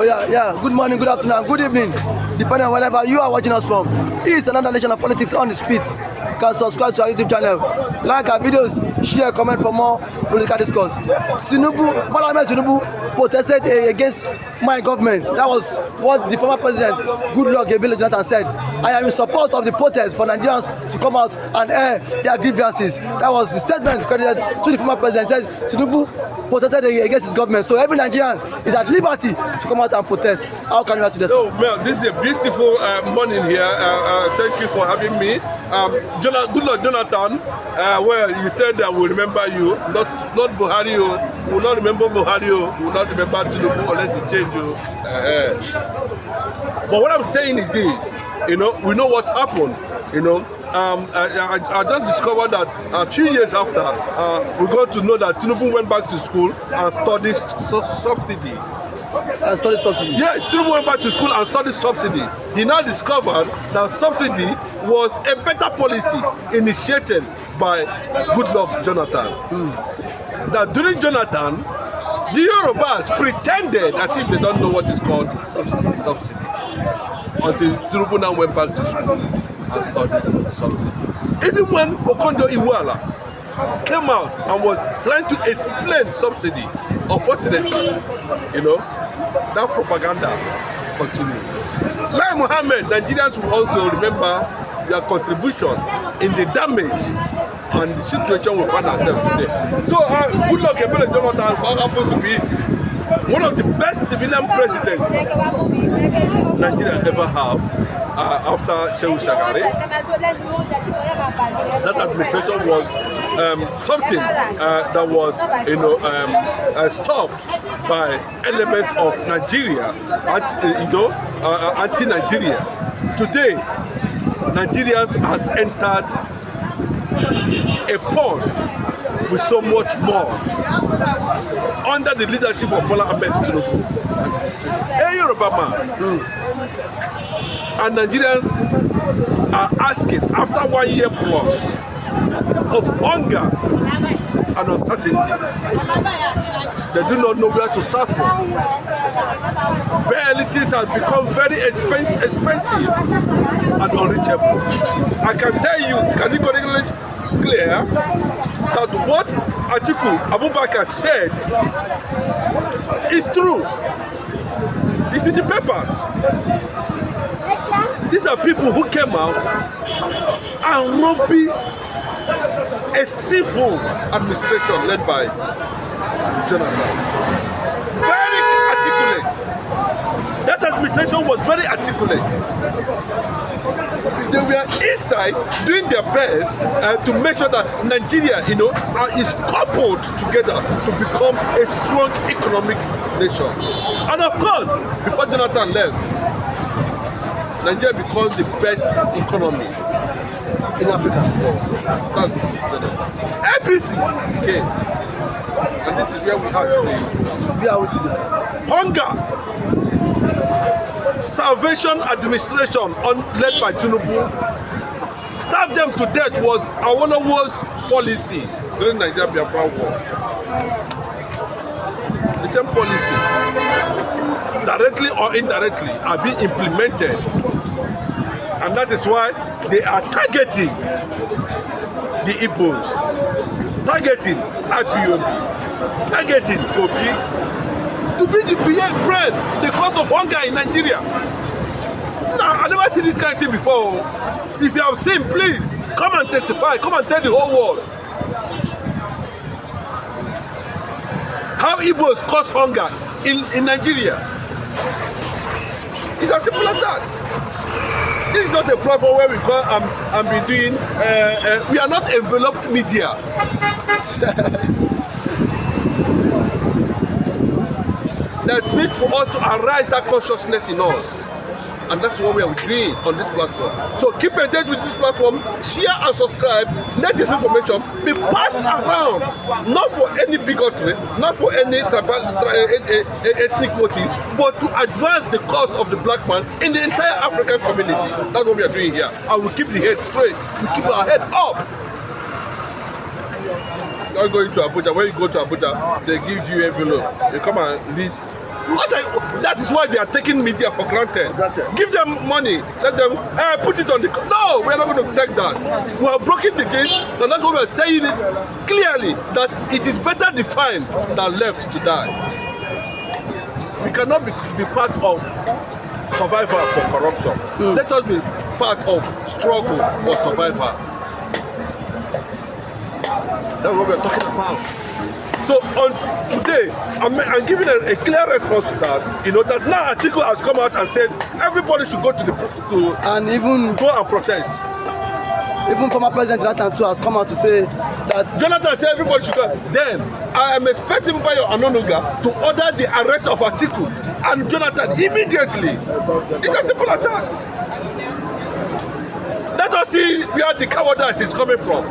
Oh yeah. Good morning, good afternoon, good evening, depending on wherever you are watching us from. It's another nation of politics on the streets. You can subscribe to our YouTube channel, like our videos, share, comment for more political discourse. Tinubu protested against my government. That was what the former president, President Johnathan, said. I am in support of the protest for Nigerians to come out and air their grievances. That was the statement credited to the former president. Said Tinubu protested against his government. So every Nigerian is at liberty to come out and protest. How can you add to this? Oh, well, this is a beautiful morning here. Thank you for having me. Good Lord Johnathan, well, you said that we'll remember you, not Buhari. We will not remember Buhari. We will not remember Tinubu unless you change you. But what I'm saying is this, we know what happened, I just discovered that a few years after, we got to know that Tinubu went back to school and studied subsidy. Yes, Tinubu went back to school and studied subsidy. He now discovered that subsidy was a better policy initiated by Goodluck Jonathan. That during Jonathan, the Yorubas pretended as if they don't know what is called subsidy. Until Tinubu now went back to school and studied subsidy. Even when Okonjo Iweala came out and was trying to explain subsidy, unfortunately, that propaganda continued. Like Mohammed, Nigerians will also remember their contribution in the damage and the situation we find ourselves today. So, Goodluck Jonathan happens to be one of the best civilian presidents Nigeria ever have after Shehu Shagari. That administration was something that was, stopped by elements of Nigeria, anti-Nigeria. Today, Nigerians has entered a pond with so much more under the leadership of Bola Ahmed Tinubu. A Yoruba man. And Nigerians are asking, after 1 year plus of hunger and uncertainty, they do not know where to start from. Realities have become very expensive and unreachable. I can tell you categorically clear that what Atiku Abubakar said is true. It's in the papers. These are people who came out and rubbished a civil administration led by Jonathan. Very articulate. That administration was very articulate. They were inside doing their best to make sure that Nigeria, is coupled together to become a strong economic nation. And of course, before Jonathan left, Nigeria becomes the best economy in Africa. That's APC came. And this is where we are today. We are with this. Hunger, starvation administration led by Tinubu, starved them to death was Awolowo's policy during Nigeria Biafra War. The same policy, directly or indirectly, are being implemented. And that is why they are targeting the Igbos, targeting IPOB, targeting Kogi, to be the bread, the cost of hunger in Nigeria. Now, I never seen this kind of thing before. If you have seen, please, come and testify, come and tell the whole world. How Igbos cause hunger in Nigeria. It's as simple as that. This is not a platform where we go and be doing, we are not enveloped media. There's need for us to arise that consciousness in us. And that's what we are doing on this platform. So keep engaged with this platform, share and subscribe, let this information be passed around, not for any bigotry, not for any ethnic motive, but to advance the cause of the black man in the entire African community. That's what we are doing here. And we keep the head straight, we keep our head up. Not going to Abuja. When you go to Abuja, they give you envelope. You come and read That is why they are taking media for granted. Give them money, let them put it on the. No, we are not going to take that. We have broken the case, and that's why we are saying it clearly that it is better defined than left to die. We cannot be part of survival for corruption. Let us be part of struggle for survival. That's what we are talking about. So on today, I'm giving a clear response to that. You know that now Atiku has come out and said everybody should go and even go and protest. Even former President Johnathan too has come out to say that Johnathan said everybody should go. Then I am expecting Bayo Anonuga to order the arrest of Atiku and Johnathan immediately. It's as simple as that. Let us see where the cowardice is coming from.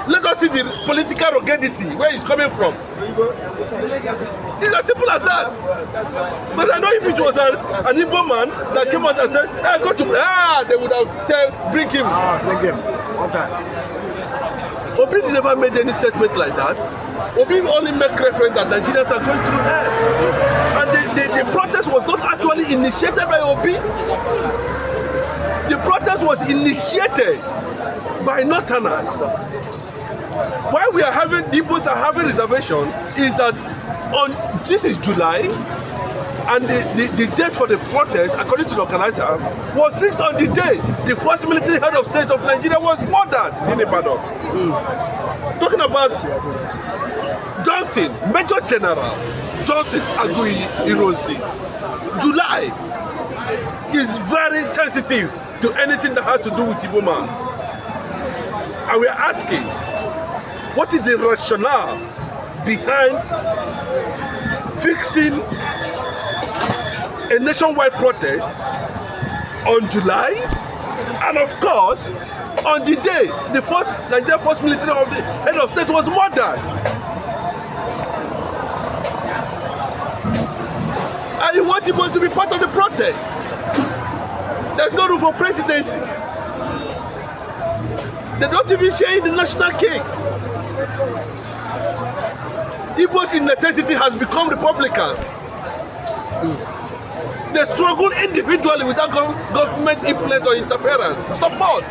Let us see the political ruggedity, where it's coming from. It's as simple as that. Because I know if it was an Igbo man that came out and said, hey, go to they would have said, bring him. Bring him. Okay. Obi never made any statement like that. Obi only made reference that Nigerians are going through hell. And the protest was not actually initiated by Obi. The protest was initiated by Northerners. Why we are having Igbos are having reservation is that this is July, and the date for the protest, according to the organizers, was fixed on the day the first military head of state of Nigeria was murdered in Ibadan. Talking about Johnson, Major General Johnson Agui Ironsi. July is very sensitive to anything that has to do with Igbo man. And we are asking, what is the rationale behind fixing a nationwide protest on July, and of course, on the day the Nigerian first military head of state was murdered? And you want people to be part of the protest? There's no room for presidency. They don't even share in the national cake. Igbos in necessity has become Republicans. They struggle individually without government influence or interference. Support.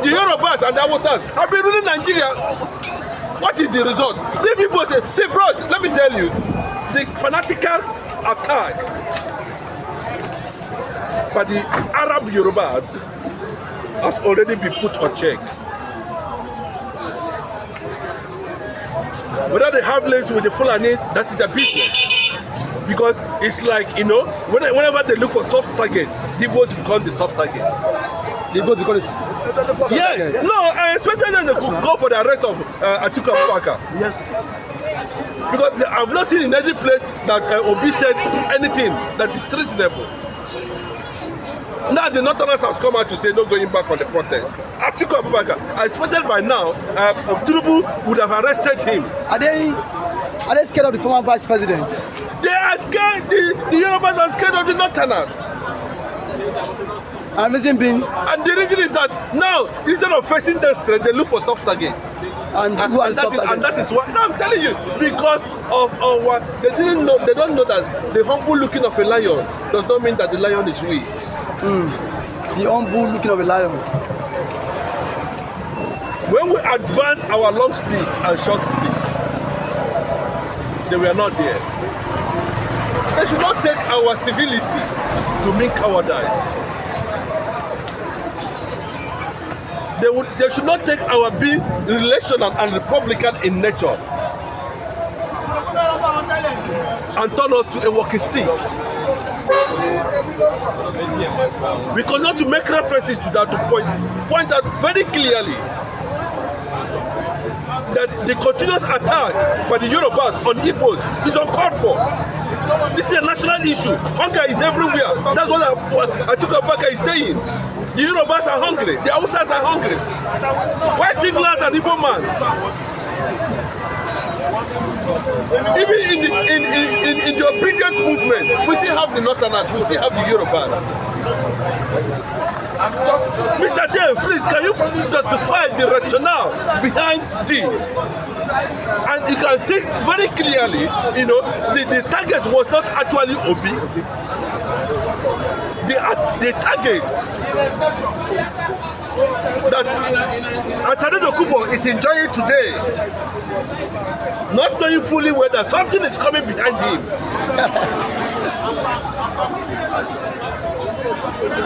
The Yorubas and the Hausas have been ruling Nigeria. What is the result? The people say, bros, let me tell you, the fanatical attack by the Arab Yorubas has already been put on check. Whether they have links with the Fulanis, that is their business. Because it's like, you know, whenever they look for soft targets, the Igbos become the soft targets. the Igbos become the soft yes, targets. No, I expected them to go for the arrest of Atiku Abubakar. Yes. Because I've not seen in any place that Obi said anything that is treasonable. Now the Northerners has come out to say no going back on the protest. Atiku Abubakar, I expected by now, Tinubu would have arrested him. Are they scared of the former vice president? They are scared. The Yorubas are scared of the Northerners. And reason being? And the reason is that now, instead of facing them straight, they look for soft targets. And who are the soft targets? And that is why. No, I'm telling you, because of what they didn't know. They don't know that the humble looking of a lion does not mean that the lion is weak. The humble looking of a lion. When we advance our long stick and short stick, they were not there. They should not take our civility to mean cowardice. They should not take our being relational and republican in nature and turn us to a walking stick. We continue to make references to that to point out very clearly that the continuous attack by the Yorubas on Igbos is uncalled for. This is a national issue. Hunger is everywhere. That's what Atiku Abubakar is saying. The Yorubas are hungry. The Hausas are hungry. Why single out an Igbo man? Even in the obedient movement, we still have the Northerners, we still have the Yorubas. Mr. Dave, please, can you justify the rationale behind this? And you can see very clearly, you know, the target was not actually Obi. The target that Asado Kubo is enjoying today, not knowing fully whether something is coming behind him.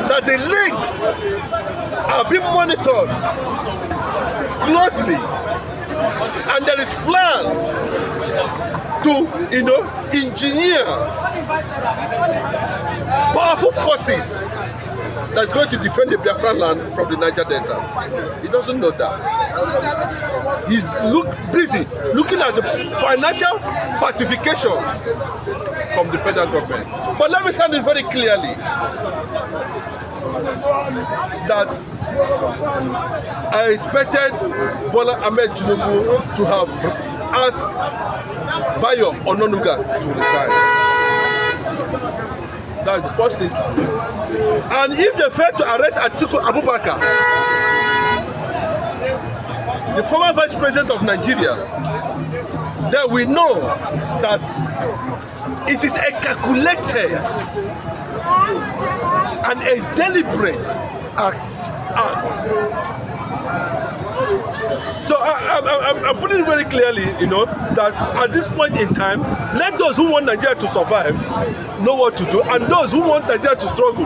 That the links are being monitored closely, and there is plan to, you know, engineer powerful forces that's going to defend the Biafran land from the Niger Delta. He doesn't know that. He's busy looking at the financial pacification from the federal government. But let me say this very clearly, that I expected Bola Ahmed Tinubu to have asked Bayo Ononuga to resign. That's the first thing to do. And if they fail to arrest Atiku Abubakar, the former vice president of Nigeria, then we know that it is a calculated and a deliberate act. So I'm putting it very clearly, you know, that at this point in time, let those who want Nigeria to survive know what to do, and those who want Nigeria to struggle